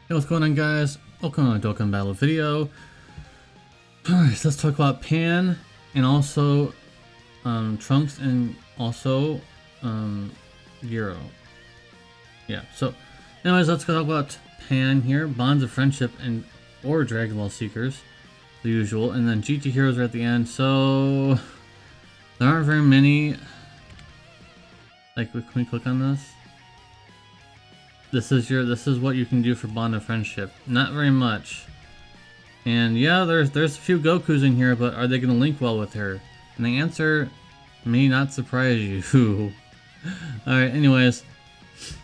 Hey, what's going on, guys? Welcome to a Dokkan Battle video. Alright, so let's talk about Pan and also Trunks and also Giru. Yeah, so anyways, let's go talk about Pan here. Bonds of Friendship and or Dragon Ball Seekers, the usual, and then GT Heroes are at the end. So there aren't very many. Like, can we click on this? This is what you can do for Bond of Friendship. Not very much. And yeah, there's a few Gokus in here, but are they going to link well with her? And the answer may not surprise you. Alright, anyways.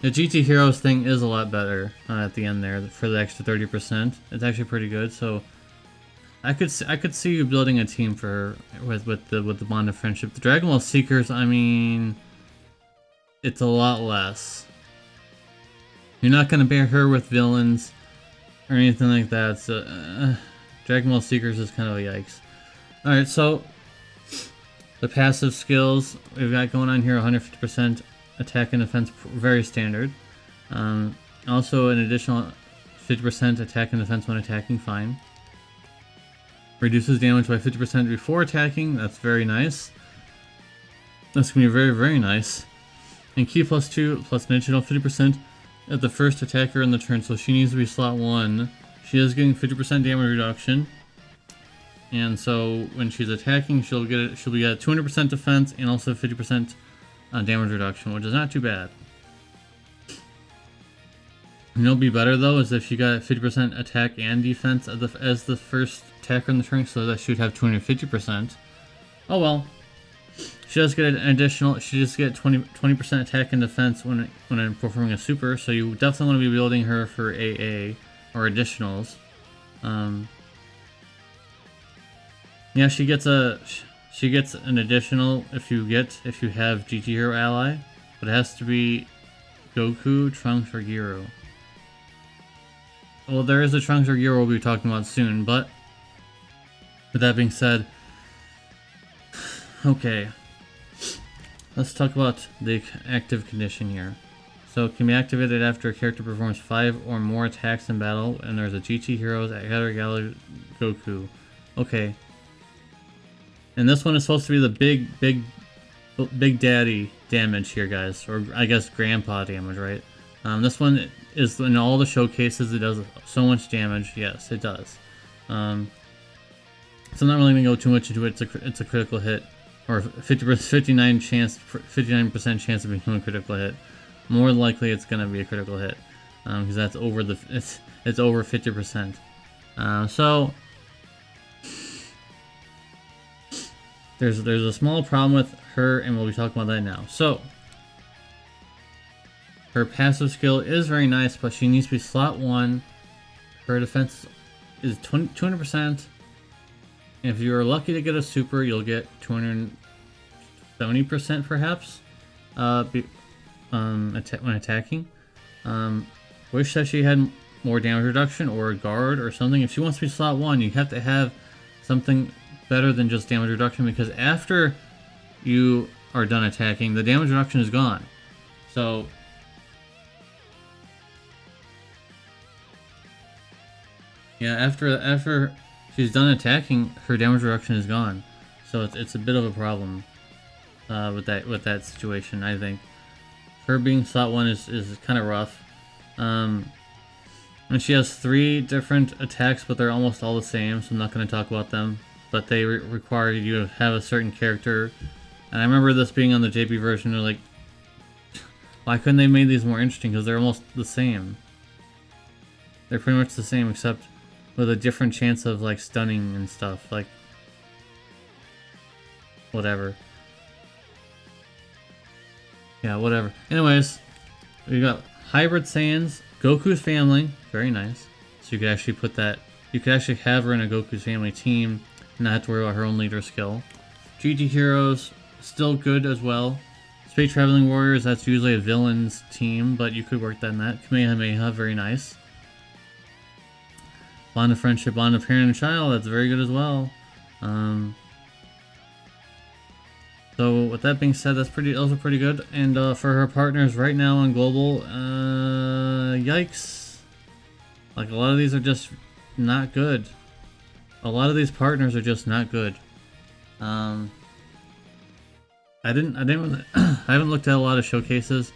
The GT Heroes thing is a lot better at the end there for the extra 30%. It's actually pretty good, so I could see you building a team for her with the Bond of Friendship. The Dragon Ball Seekers, I mean, it's a lot less. You're not going to pair her with villains or anything like that, so Dragon Ball Seekers is kind of a yikes. Alright, so the passive skills we've got going on here, 150% attack and defense, very standard. Also an additional 50% attack and defense when attacking, fine. Reduces damage by 50% before attacking, that's very nice. That's going to be very, very nice. And key +2 plus an additional 50% at the first attacker in the turn, so she needs to be slot 1. She is getting 50% damage reduction, and so when she's attacking, she'll be at 200% defense and also 50% damage reduction, which is not too bad. You know, be better though is if she got 50% attack and defense as the first attacker in the turn, so that she would have 250%. Oh well. She does get an additional. She just get 20% attack and defense when performing a super. So you definitely want to be building her for AA or additionals. Yeah, she gets an additional if you have GT Hero ally, but it has to be Goku, Trunks, or Giru. Well, there is a Trunks or Giru we'll be talking about soon, but with that being said, okay. Let's talk about the active condition here. So it can be activated after a character performs 5 or more attacks in battle, and there's a GT Heroes Gala Goku. Okay. And this one is supposed to be the big daddy damage here, guys, or I guess grandpa damage, right? This one is in all the showcases. It does so much damage. Yes, it does. So I'm not really gonna go too much into it. It's a critical hit. Or 59% chance of becoming a critical hit. More likely, it's gonna be a critical hit because that's over it's over 50%. So there's a small problem with her, and we'll be talking about that now. So her passive skill is very nice, but she needs to be slot 1. Her defense is 200%. If you're lucky to get a super, you'll get 270% perhaps when attacking. Wish that she had more damage reduction or a guard or something. If she wants to be slot 1, you have to have something better than just damage reduction, because after you are done attacking, the damage reduction is gone. So yeah, after she's done attacking, her damage reduction is gone, so it's a bit of a problem with that situation. I think her being slot 1 is kind of rough. And she has 3 different attacks, but they're almost all the same, so I'm not going to talk about them. But they require you to have a certain character. And I remember this being on the JP version. They're like, why couldn't they made these more interesting? Because they're almost the same. They're pretty much the same, except with a different chance of like stunning and stuff, like whatever. Yeah, whatever. Anyways, we got Hybrid Saiyans, Goku's family, very nice. So you could actually put that, you could actually have her in a Goku's family team and not have to worry about her own leader skill. GT Heroes, still good as well. Space Traveling Warriors, that's usually a villain's team, but you could work that in that. Kamehameha, very nice. Bond of Friendship, Bond of Parent and Child, that's very good as well. So with that being said, those are pretty good. And for her partners right now on global, yikes. Like, a lot of these are just not good. A lot of these partners are just not good. I haven't looked at a lot of showcases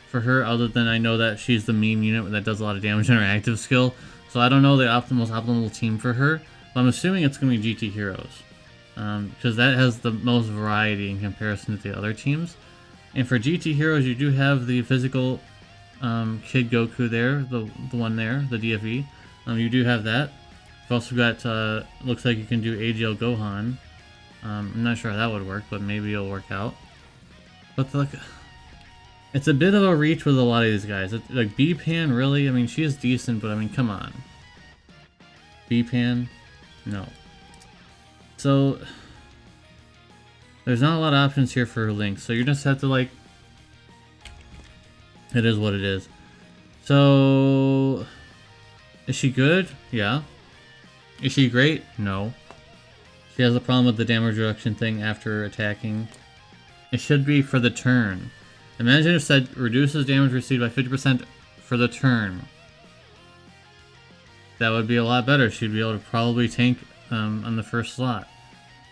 for her, other than I know that she's the meme unit that does a lot of damage in her active skill. So I don't know the optimal team for her. But I'm assuming it's going to be GT Heroes, because that has the most variety in comparison to the other teams. And for GT Heroes, you do have the physical Kid Goku there, the one there, the DFE. You do have that. You've also got, looks like you can do AGL Gohan. I'm not sure how that would work, but maybe it'll work out. But it's a bit of a reach with a lot of these guys. Like B-Pan, really? I mean, she is decent, but I mean, come on. B-Pan? No. So, there's not a lot of options here for Link, so you just have to, like, it is what it is. So, is she good? Yeah. Is she great? No. She has a problem with the damage reduction thing after attacking. It should be for the turn. Imagine if it said reduces damage received by 50% for the turn. That would be a lot better. She'd be able to probably tank on the first slot.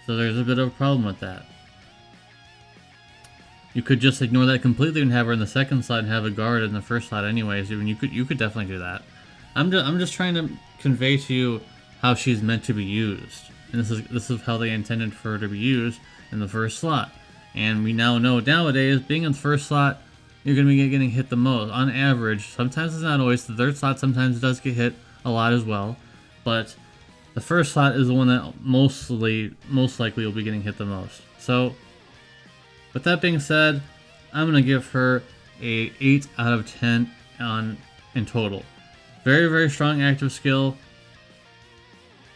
So there's a bit of a problem with that. You could just ignore that completely and have her in the second slot and have a guard in the first slot anyways. I mean, you could definitely do that. I'm just trying to convey to you how she's meant to be used. And this is how they intended for her to be used in the first slot. And we now know nowadays, being in the first slot, you're going to be getting hit the most. On average, sometimes it's not always. The third slot sometimes does get hit a lot as well. But the first slot is the one that most likely will be getting hit the most. So, with that being said, I'm going to give her a 8 out of 10 in total. Very, very strong active skill.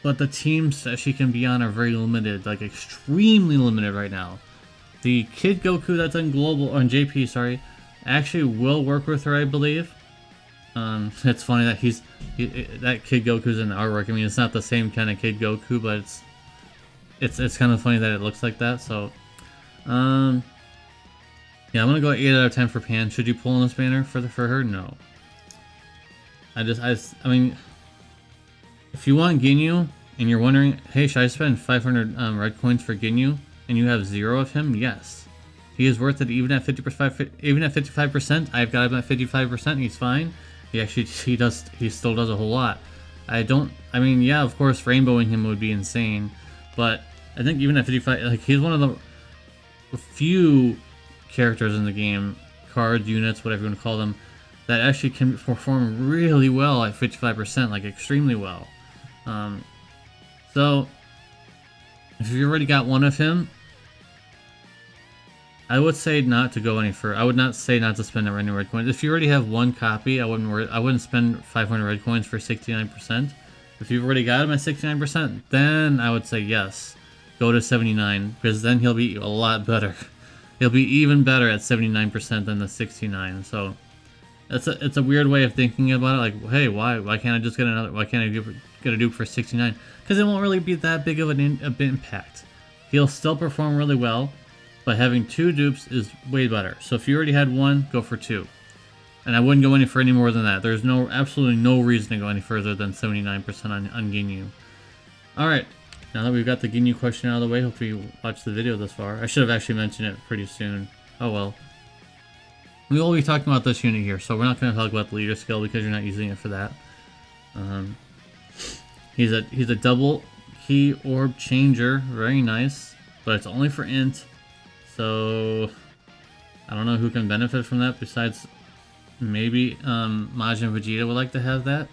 But the teams that she can be on are very limited, like extremely limited right now. The Kid Goku that's on Global, on JP, sorry, actually will work with her, I believe. It's funny that that Kid Goku's in the artwork. I mean, it's not the same kind of Kid Goku, but it's kind of funny that it looks like that. So, yeah, I'm gonna go 8 out of 10 for Pan. Should you pull in this banner for her? No. I mean, if you want Ginyu and you're wondering, hey, should I spend 500 red coins for Ginyu? And you have 0 of him, yes. He is worth it even at 50%. Even at 55%, I've got him at 55%. He's fine. He still does a whole lot. I mean, yeah, of course, rainbowing him would be insane, but I think even at 55, like, he's one of the few characters in the game, cards, units, whatever you want to call them, that actually can perform really well at 55%, like extremely well. So if you already got one of him, I would say not to go any further. I would not say not to spend any red coins. If you already have one copy, I wouldn't spend 500 red coins for 69%. If you've already got him at 69%, then I would say yes, go to 79, because then he'll be a lot better. He'll be even better at 79% than the 69. So it's a weird way of thinking about it. Like, hey, why can't I just get another? Why can't I get a dupe for 69? Because it won't really be that big of an impact. He'll still perform really well, but having 2 dupes is way better. So if you already had 1, go for 2. And I wouldn't go any more than that. There's absolutely no reason to go any further than 79% on Ginyu. Alright, now that we've got the Ginyu question out of the way, hopefully you watched the video this far. I should have actually mentioned it pretty soon. Oh well. We will be talking about this unit here, so we're not going to talk about the leader skill because you're not using it for that. He's a double key orb changer, very nice, but it's only for INT. So I don't know who can benefit from that besides maybe Majin and Vegeta would like to have that,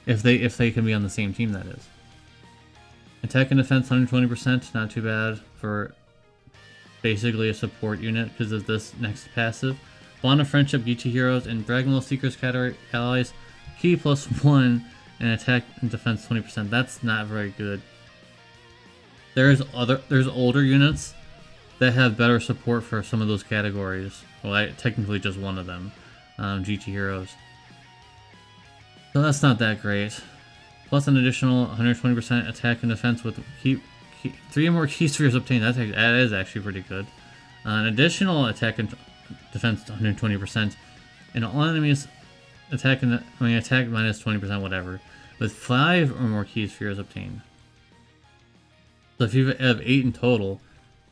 if they can be on the same team, that is. Attack and defense 120%, not too bad for basically a support unit because of this next passive. Bond of Friendship, GT Heroes, and Dragon Ball Seekers category allies, key +1, and attack and defense 20%. That's not very good. There's older units that have better support for some of those categories. Well, technically just one of them, GT Heroes. So that's not that great. Plus an additional 120% attack and defense with 3 more key spheres obtained. That is actually pretty good. An additional attack and defense 120%, and all enemies attack minus 20%, whatever. with 5 or more key spheres obtained. So if you have 8 in total,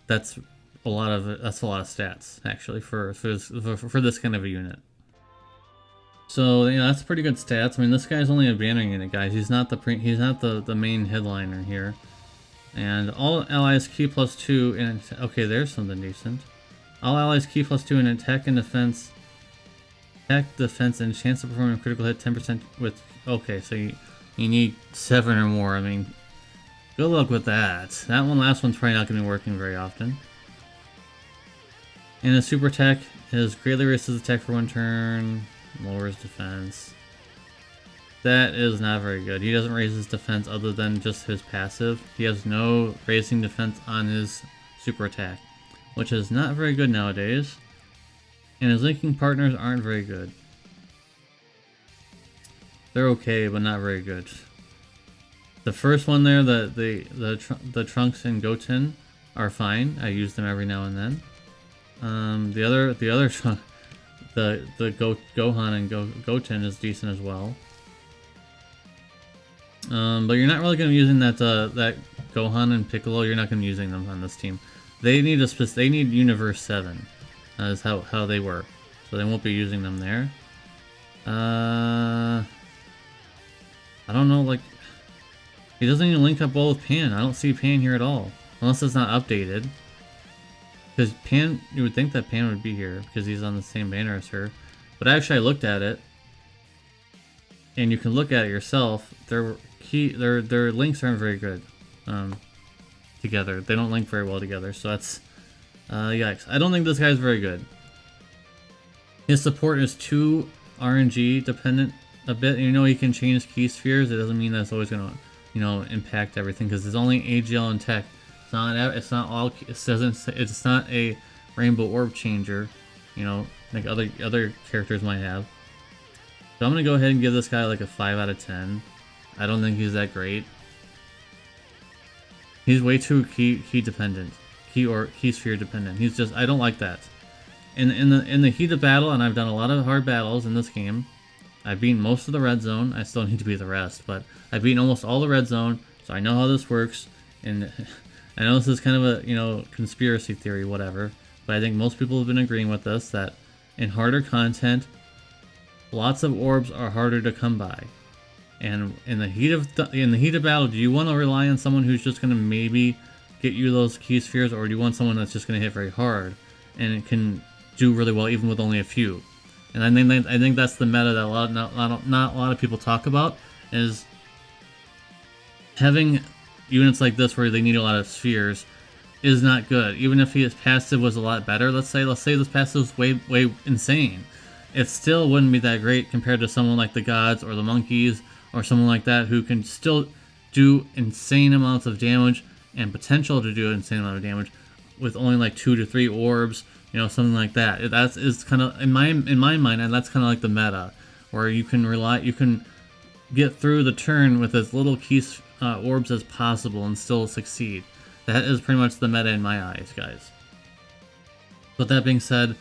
that's a lot of stats actually for this kind of a unit. So you know, that's pretty good stats. I mean, this guy's only a banner unit, guys. He's not the main headliner here. And all allies key +2 in okay, there's something decent. All allies key +2 in attack and defense. Attack, defense, and chance to perform a critical hit 10% with. Okay, so you need 7 or more. I mean, good luck with that. That last one's probably not going to be working very often. And a super attack is greatly raises attack for 1 turn, lowers defense. That is not very good. He doesn't raise his defense other than just his passive. He has no raising defense on his super attack, which is not very good nowadays. And his linking partners aren't very good. They're okay, but not very good. The first one there, the Trunks and Goten are fine. I use them every now and then. The other Gohan and Goten is decent as well. But you're not really going to be using that Gohan and Piccolo. You're not going to be using them on this team. They need Universe 7. That is how they work. So they won't be using them there. I don't know, like, he doesn't even link up well with Pan. I don't see Pan here at all. Unless it's not updated. Because Pan, you would think that Pan would be here because he's on the same banner as her. But actually I looked at it. And you can look at it yourself. Their links aren't very good together. They don't link very well together. So that's yikes. I don't think this guy's very good. His support is too RNG dependent a bit. You know, he can change key spheres. It doesn't mean that's always going to, you know, impact everything because it's only AGL and tech. It's not all. It's not a rainbow orb changer, you know, like other characters might have. So I'm gonna go ahead and give this guy like a 5 out of 10. I don't think he's that great. He's way too key dependent, key sphere dependent. He's just, I don't like that. In the heat of battle, and I've done a lot of hard battles in this game. I've beaten most of the red zone. I still need to beat the rest, but I've beaten almost all the red zone, so I know how this works. And I know this is kind of a, you know, conspiracy theory, whatever, but I think most people have been agreeing with this, that in harder content, lots of orbs are harder to come by. And in the heat of battle, do you want to rely on someone who's just going to maybe get you those key spheres, or do you want someone that's just going to hit very hard and it can do really well even with only a few? And I think that's the meta that not a lot of people talk about, is having units like this where they need a lot of spheres is not good. Even if his passive was a lot better, let's say this passive was way insane, it still wouldn't be that great compared to someone like the gods or the monkeys or someone like that who can still do insane amounts of damage and potential to do an insane amount of damage with only like 2 to 3 orbs, you know, something like that. That is kind of in my mind, and that's kind of like the meta, where you can get through the turn with as little key orbs as possible and still succeed. That is pretty much the meta in my eyes, guys. But that being said,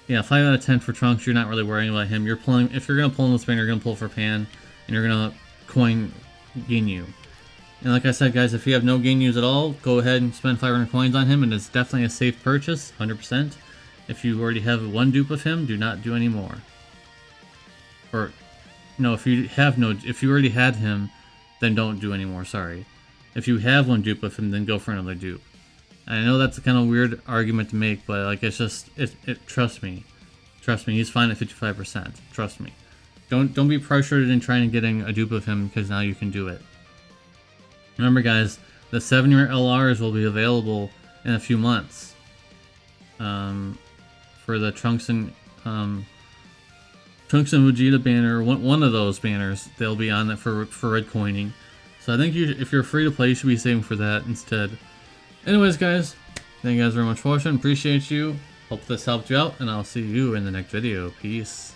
yeah, 5 out of 10 for Trunks. You're not really worrying about him. You're pulling, if you're gonna pull in this banner, you're gonna pull for Pan, and you're gonna coin Ginyu. And like I said, guys, if you have no Ginyus at all, go ahead and spend 500 coins on him, and it's definitely a safe purchase, 100%. If you already have one dupe of him, do not do any more. Or, no, if you already had him, then don't do any more, sorry. If you have one dupe of him, then go for another dupe. I know that's a kind of weird argument to make, but like it's just, trust me. Trust me, he's fine at 55%. Trust me. Don't be pressured in trying to getting a dupe of him because now you can do it. Remember, guys, the 7-year LRs will be available in a few months. For the Trunks and Vegeta banner, one of those banners, they'll be on it for red coining. So I think if you're free to play, you should be saving for that instead. Anyways, guys, thank you guys very much for watching. Appreciate you. Hope this helped you out, and I'll see you in the next video. Peace.